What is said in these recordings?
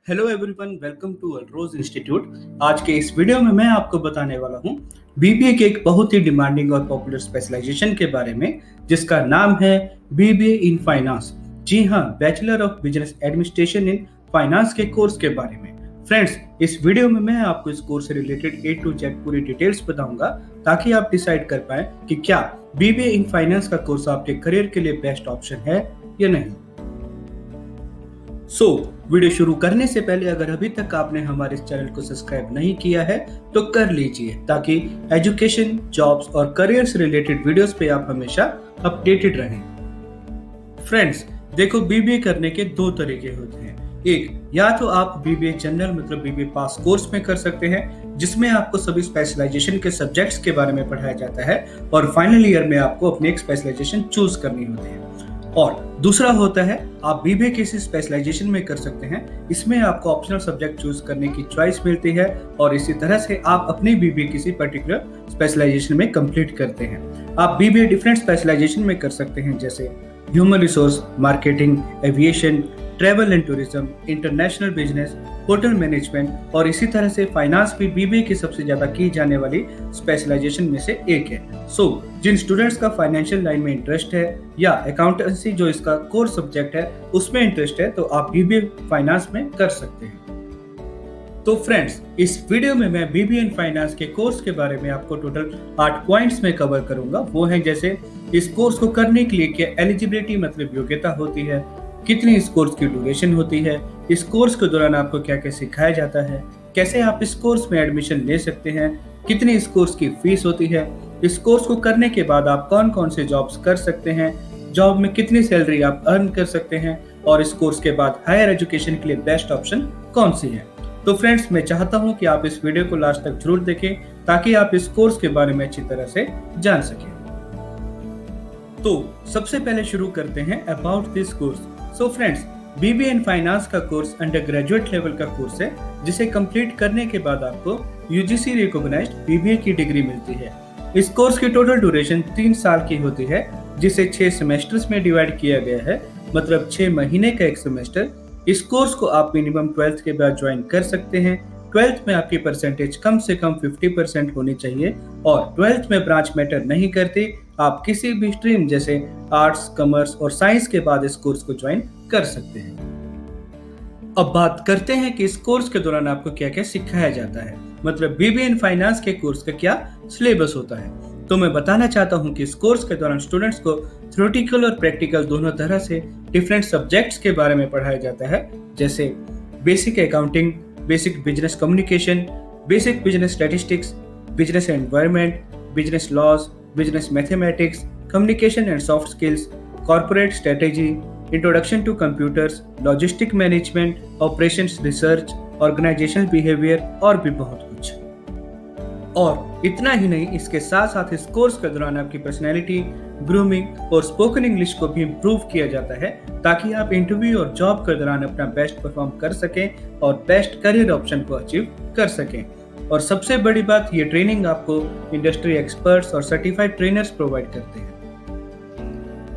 Hello everyone, welcome to अलरोज institute. आज के इस वीडियो में मैं आपको बताने वाला हूँ बीबीए के एक बहुत ही डिमांडिंग और पॉपुलर स्पेशलाइजेशन के बारे में, जिसका नाम है बीबीए इन फाइनेंस। जी हाँ, bachelor of business administration in finance के कोर्स के बारे में। फ्रेंड्स, इस वीडियो में मैं आपको इस कोर्स से रिलेटेड ए टू जेड पूरी डिटेल्स बताऊंगा, ताकि आप डिसाइड कर पाए कि क्या बीबीए इन फाइनेंस का कोर्स आपके करियर के लिए बेस्ट ऑप्शन है या नहीं। वीडियो शुरू करने से पहले अगर अभी तक आपने हमारे इस चैनल को सब्सक्राइब नहीं किया है तो कर लीजिए, ताकि एजुकेशन, जॉब्स और करियर से रिलेटेड वीडियोस पे आप हमेशा अपडेटेड रहें। फ्रेंड्स, देखो, बीबीए करने के दो तरीके होते हैं। एक, या तो आप बीबीए जनरल मतलब बीबीए पास कोर्स में कर सकते हैं, जिसमें आपको सभी स्पेशलाइजेशन के सब्जेक्ट्स के बारे में पढ़ाया जाता है और फाइनल ईयर में आपको अपनी एक स्पेशलाइजेशन चूज करनी होती है। और दूसरा होता है, आप बीबीए किसी स्पेशलाइजेशन में कर सकते हैं। इसमें आपको ऑप्शनल सब्जेक्ट चूज करने की चॉइस मिलती है और इसी तरह से आप अपनी बीबीए किसी पर्टिकुलर स्पेशलाइजेशन में कंप्लीट करते हैं। आप बीबीए डिफरेंट स्पेशलाइजेशन में कर सकते हैं, जैसे human resource, marketing, aviation, travel and tourism, international business, hotel management और इसी तरह से फाइनेंस भी बीबीए की सबसे ज्यादा की जाने वाली स्पेशलाइजेशन में से एक है। जिन स्टूडेंट्स का फाइनेंशियल लाइन में इंटरेस्ट है या अकाउंटेंसी जो इसका कोर सब्जेक्ट है उसमें इंटरेस्ट है, तो आप बीबीए फाइनेंस में कर सकते हैं। तो फ्रेंड्स, इस वीडियो में मैं बीबीए इन फाइनेंस के कोर्स के बारे में आपको टोटल 8 पॉइंट्स में कवर करूंगा। वो है, जैसे इस कोर्स को करने के लिए क्या एलिजिबिलिटी मतलब योग्यता होती है, कितनी इस कोर्स की ड्यूरेशन होती है, इस कोर्स के दौरान आपको क्या क्या सिखाया जाता है, कैसे आप इस कोर्स में एडमिशन ले सकते हैं, कितनी इस कोर्स की फीस होती है, इस कोर्स को करने के बाद आप कौन कौन से जॉब्स कर सकते हैं, जॉब में कितनी सैलरी आप अर्न कर सकते हैं और इस कोर्स के बाद हायर एजुकेशन के लिए बेस्ट ऑप्शन कौन सी है। तो फ्रेंड्स, मैं चाहता हूं कि आप इस वीडियो को लास्ट तक जरूर देखें, ताकि आप इस कोर्स के बारे में अच्छी तरह से जान सकें। तो सबसे पहले शुरू करते हैं about this course. Friends, BBA in finance का कोर्स अंडर ग्रेजुएट लेवल का कोर्स है, जिसे कंप्लीट करने के बाद आपको यूजीसी रिकॉग्नाइज्ड बीबीए की डिग्री मिलती है। इस कोर्स की टोटल ड्यूरेशन 3 साल की होती है, जिसे 6 सेमेस्टर्स में डिवाइड किया गया है, मतलब 6 महीने का एक सेमेस्टर। इस कोर्स को आप मिनिमम 12th के बाद ज्वाइन कर सकते हैं। 12th में आपकी परसेंटेज कम से कम 50% होनी चाहिए और 12th में ब्रांच मैटर नहीं करती। आप किसी भी स्ट्रीम जैसे आर्ट्स, कॉमर्स और साइंस के बाद इस कोर्स को ज्वाइन कर सकते हैं। अब बात करते हैं कि इस कोर्स के दौरान आपको क्या क्या सिखाया जाता है, मतलब बीबीए इन फाइनेंस के कोर्स का क्या सिलेबस होता है। तो मैं बताना चाहता हूं कि इस कोर्स के दौरान स्टूडेंट्स को थ्योरेटिकल और प्रैक्टिकल दोनों तरह से डिफरेंट सब्जेक्ट्स के बारे में पढ़ाया जाता है, जैसे basic accounting, basic business communication, basic business statistics, business environment, business laws, business mathematics, communication and soft skills, corporate strategy, introduction to computers, logistic management, operations research, organisational behaviour और भी बहुत कुछ। और इतना ही नहीं, इसके साथ साथ इस कोर्स के दौरान आपकी पर्सनैलिटी, ग्रूमिंग और स्पोकन इंग्लिश को भी इम्प्रूव किया जाता है, ताकि आप इंटरव्यू और जॉब के दौरान अपना बेस्ट परफॉर्म कर सकें और बेस्ट करियर ऑप्शन को अचीव कर सकें। और सबसे बड़ी बात, ये ट्रेनिंग आपको इंडस्ट्री एक्सपर्ट्स और सर्टिफाइड ट्रेनर्स प्रोवाइड करते हैं।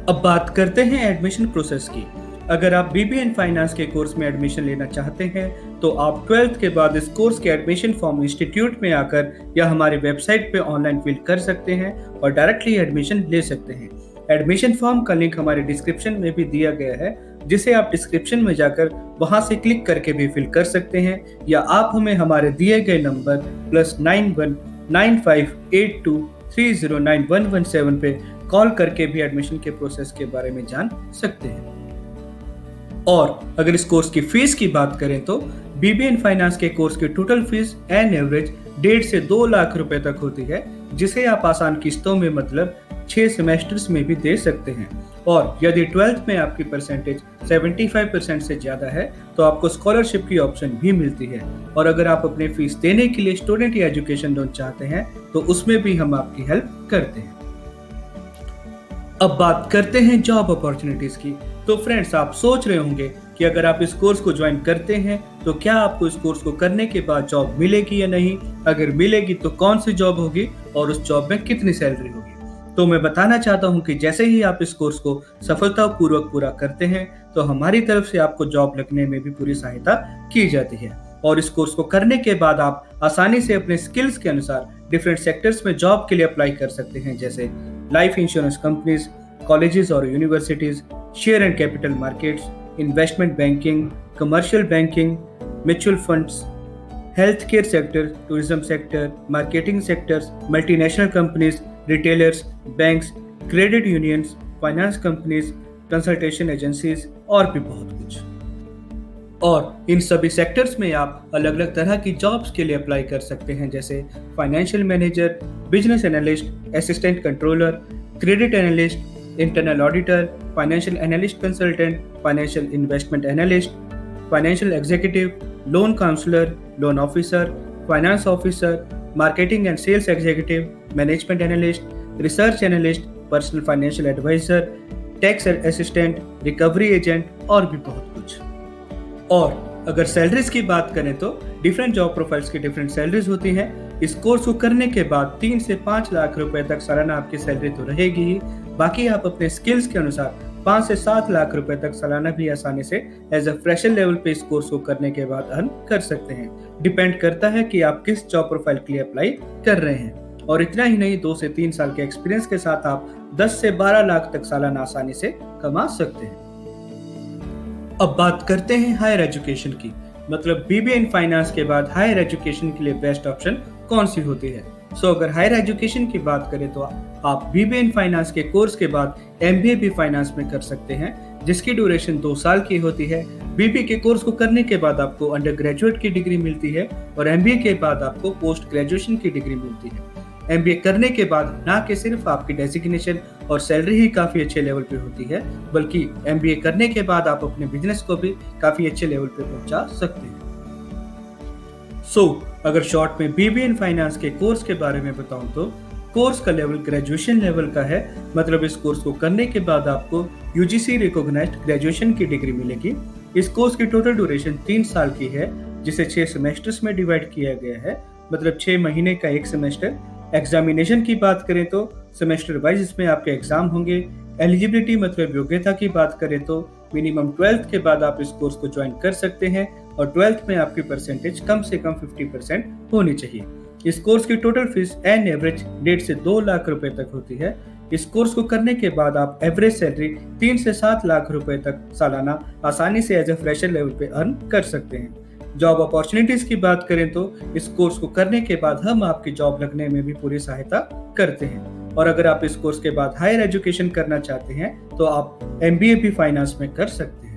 अब बात करते हैं एडमिशन प्रोसेस की। अगर आप बीबीए इन फाइनेंस के कोर्स में एडमिशन लेना चाहते हैं, तो आप 12th के बाद इस कोर्स के एडमिशन फॉर्म इंस्टीट्यूट में आकर या हमारी वेबसाइट पे ऑनलाइन फिल कर सकते हैं और डायरेक्टली एडमिशन ले सकते हैं। एडमिशन फॉर्म का लिंक हमारे डिस्क्रिप्शन में भी दिया गया है, जिसे आप डिस्क्रिप्शन में जाकर वहां से क्लिक करके भी फिल कर सकते हैं, या आप हमें हमारे दिए गए नंबर +91 9582 309117 पे कॉल करके भी एडमिशन के प्रोसेस के बारे में जान सकते हैं। और अगर इस कोर्स की फीस की बात करें, तो बीबीए इन फाइनेंस के कोर्स की टोटल फीस एन एवरेज 1.5 से 2 लाख रुपए तक होती है, जिसे आप आसान किस्तों में मतलब 6 सेमेस्टर्स में भी दे सकते हैं। और यदि 12th में आपकी परसेंटेज 75% से ज्यादा है, तो आपको स्कॉलरशिप की ऑप्शन भी मिलती है। और अगर आप अपनी फीस देने के लिए स्टूडेंट या एजुकेशन लोन चाहते हैं, तो उसमें भी हम आपकी हेल्प करते हैं। अब बात करते हैं जॉब अपॉर्चुनिटीज की। तो फ्रेंड्स, आप सोच रहे होंगे कि अगर आप इस कोर्स को ज्वाइन करते हैं, तो क्या आपको इस कोर्स को करने के बाद जॉब मिलेगी या नहीं, अगर मिलेगी तो कौन सी जॉब होगी और उस जॉब में कितनी सैलरी होगी। तो मैं बताना चाहता हूं कि जैसे ही आप इस कोर्स को सफलतापूर्वक पूरा करते हैं तो हमारी तरफ से आपको जॉब लगने में भी पूरी सहायता की जाती है। और इस कोर्स को करने के बाद आप आसानी से अपने स्किल्स के अनुसार डिफरेंट सेक्टर्स में जॉब के लिए अप्लाई कर सकते हैं, जैसे लाइफ इंश्योरेंस कंपनीज, कॉलेजेस और universities, share and capital markets, investment banking, commercial banking, mutual funds, health care sector, tourism sector, marketing sectors, multinational companies, retailers, banks, credit unions, finance companies, consultation agencies और भी बहुत कुछ। और इन सभी sectors में आप अलग अलग तरह की जॉब्स के लिए अप्लाई कर सकते हैं, जैसे financial manager, business analyst, assistant controller, credit analyst, internal auditor, financial analyst consultant, financial investment analyst, financial executive, loan counsellor, loan officer, finance officer, marketing and sales executive, management analyst, research analyst, personal financial advisor, tax assistant, recovery agent और भी बहुत कुछ। और अगर salaries की बात करें तो डिफरेंट जॉब प्रोफाइल्स की डिफरेंट सैलरीज होती हैं। इस कोर्स को करने के बाद 3 से 5 लाख रुपए तक सालाना आपकी सैलरी तो रहेगी ही, बाकी आप अपने स्किल्स के अनुसार 5 से 7 लाख रुपए तक सालाना भी आसानी से एज अ फ्रेशर लेवल पे इस कोर्स को करने के बाद अर्न कर सकते हैं। डिपेंड करता है कि आप किस जॉब प्रोफाइल के लिए अप्लाई कर रहे हैं। और इतना ही नहीं, 2 से 3 साल के एक्सपीरियंस के साथ आप 10 से 12 लाख तक सालाना आसानी से कमा सकते हैं। अब बात करते हैं हायर एजुकेशन की, मतलब बीबीए इन फाइनेंस के बाद हायर एजुकेशन के लिए बेस्ट ऑप्शन कौन सी होती है। अगर हायर एजुकेशन की बात करें तो आप बीबीए इन फाइनेंस के कोर्स के बाद एमबीए भी फाइनेंस में कर सकते हैं, जिसकी ड्यूरेशन 2 साल की होती है। बीबीए के कोर्स को करने के बाद आपको अंडर ग्रेजुएट की डिग्री मिलती है और एमबीए के बाद आपको पोस्ट ग्रेजुएशन की डिग्री मिलती है। एमबीए करने के बाद ना कि सिर्फ आपकी डेजिग्नेशन और सैलरी ही काफी अच्छे लेवल पे होती है, बल्कि एमबीए करने के बाद आप अपने बिजनेस को भी काफी अच्छे लेवल पे पहुंचा सकते हैं। अगर शॉर्ट में बीबीए इन फाइनेंस के कोर्स के बारे में बताऊं तो कोर्स का लेवल ग्रेजुएशन लेवल का है, मतलब इस कोर्स को करने के बाद आपको यूजीसी रिकॉग्नाइज्ड ग्रेजुएशन की डिग्री मिलेगी। इस कोर्स की टोटल ड्यूरेशन 3 साल की है, जिसे 6 सेमेस्टर्स में डिवाइड किया गया है, मतलब 6 महीने का एक सेमेस्टर। एग्जामिनेशन की बात करें तो सेमेस्टर वाइज इसमें आपके एग्जाम होंगे। एलिजिबिलिटी मतलब योग्यता की बात करें तो मिनिमम 12th के बाद आप इस कोर्स को ज्वाइन कर सकते हैं और 12th में आपकी परसेंटेज कम से कम 50% होनी चाहिए। इस कोर्स की टोटल फीस एन एवरेज 1.5 से 2 लाख रुपए तक होती है। इस कोर्स को करने के बाद आप एवरेज सैलरी 3 से 7 लाख रुपए तक सालाना आसानी से एज ए फ्रेशर लेवल पे अर्न कर सकते हैं। जॉब अपॉर्चुनिटीज की बात करें तो इस कोर्स को करने के बाद हम आपकी जॉब लगने में भी पूरी सहायता करते हैं। और अगर आप इस कोर्स के बाद हायर एजुकेशन करना चाहते हैं तो आप एमबीए भी फाइनेंस में कर सकते हैं।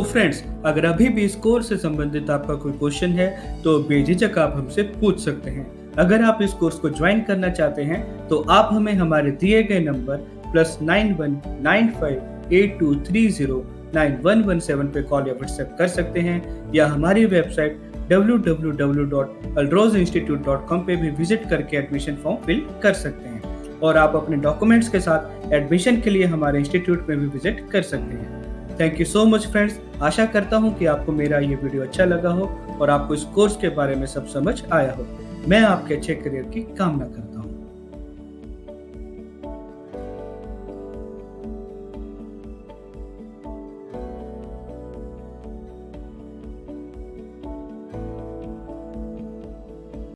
फ्रेंड्स, अगर अभी भी इस कोर्स से संबंधित आपका कोई क्वेश्चन है तो बेझिझक आप हमसे पूछ सकते हैं। अगर आप इस कोर्स को ज्वाइन करना चाहते हैं तो आप हमें हमारे दिए गए नंबर +919582309117 पे कॉल या व्हाट्सएप कर सकते हैं, या हमारी वेबसाइट www.alrozinstitute.com पे भी विजिट करके एडमिशन फॉर्म फिल कर सकते हैं। और आप अपने डॉक्यूमेंट्स के साथ एडमिशन के लिए हमारे इंस्टीट्यूट में भी विजिट कर सकते हैं। Thank you so much friends. आशा करता हूँ कि आपको मेरा ये वीडियो अच्छा लगा हो और आपको इस कोर्स के बारे में सब समझ आया हो। मैं आपके अच्छे करियर की कामना करता हूँ।